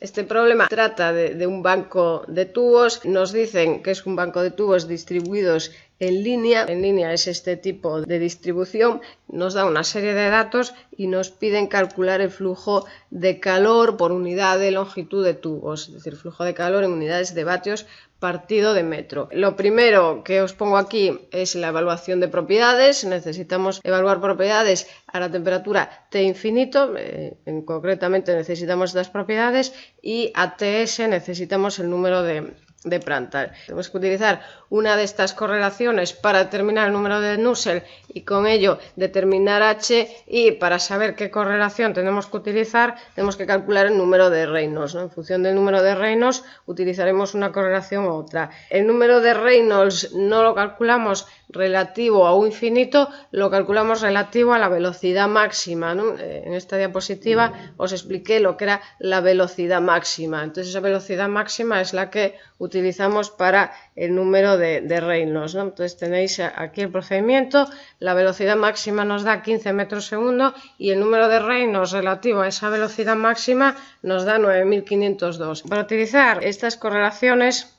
Este problema trata de un banco de tubos. Nos dicen que es un banco de tubos distribuidos en línea. En línea es este tipo de distribución. Nos da una serie de datos y nos piden calcular el flujo de calor por unidad de longitud de tubos, es decir, flujo de calor en unidades de vatios partido de metro. Lo primero que os pongo aquí es la evaluación de propiedades. Necesitamos evaluar propiedades a la temperatura T infinito, concretamente necesitamos estas propiedades, y a Ts necesitamos el número de Prandtl. Tenemos que utilizar una de estas correlaciones para determinar el número de Nusselt y con ello determinar H, y para saber qué correlación tenemos que utilizar tenemos que calcular el número de Reynolds, ¿no? En función del número de Reynolds utilizaremos una correlación u otra. El número de Reynolds no lo calculamos relativo a U infinito, lo calculamos relativo a la velocidad máxima, ¿no? En esta diapositiva os expliqué lo que era la velocidad máxima. Entonces esa velocidad máxima es la que utilizamos para el número de Reynolds, ¿no? Entonces tenéis aquí el procedimiento. La velocidad máxima nos da 15 metros segundo y el número de Reynolds relativo a esa velocidad máxima nos da 9502. Para utilizar estas correlaciones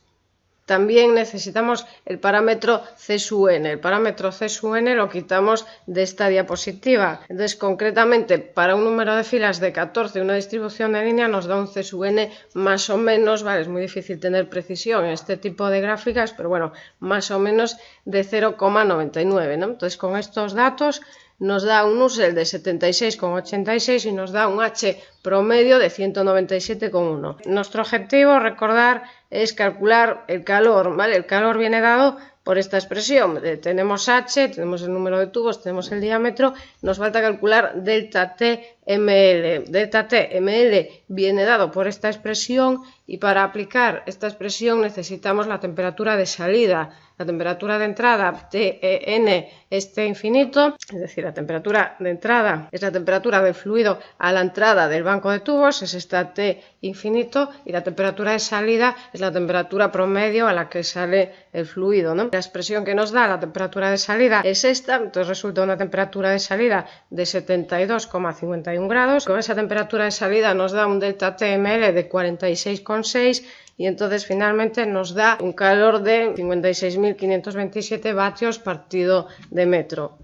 también necesitamos el parámetro C sub n. El parámetro C sub n lo quitamos de esta diapositiva. Entonces, concretamente, para un número de filas de 14, una distribución de línea nos da un C sub n más o menos, ¿vale? Es muy difícil tener precisión en este tipo de gráficas, pero bueno, más o menos de 0,99, ¿no? Entonces, con estos datos nos da un Nusselt de 76,86 y nos da un H promedio de 197,1. Nuestro objetivo, recordar, es calcular el calor, ¿vale? El calor viene dado por esta expresión. Tenemos H, tenemos el número de tubos, tenemos el diámetro, nos falta calcular delta T ml. Delta T ml viene dado por esta expresión y para aplicar esta expresión necesitamos la temperatura de salida. La temperatura de entrada T(N) es T infinito, es decir, la temperatura de entrada es la temperatura del fluido a la entrada del banco de tubos, es esta T infinito, y la temperatura de salida es la temperatura promedio a la que sale el fluido, ¿no? La expresión que nos da la temperatura de salida es esta, entonces resulta una temperatura de salida de 72,51 grados. Con esa temperatura de salida nos da un delta T(ml) de 46,6 y entonces finalmente nos da un calor de 56.527 vatios partido de metro.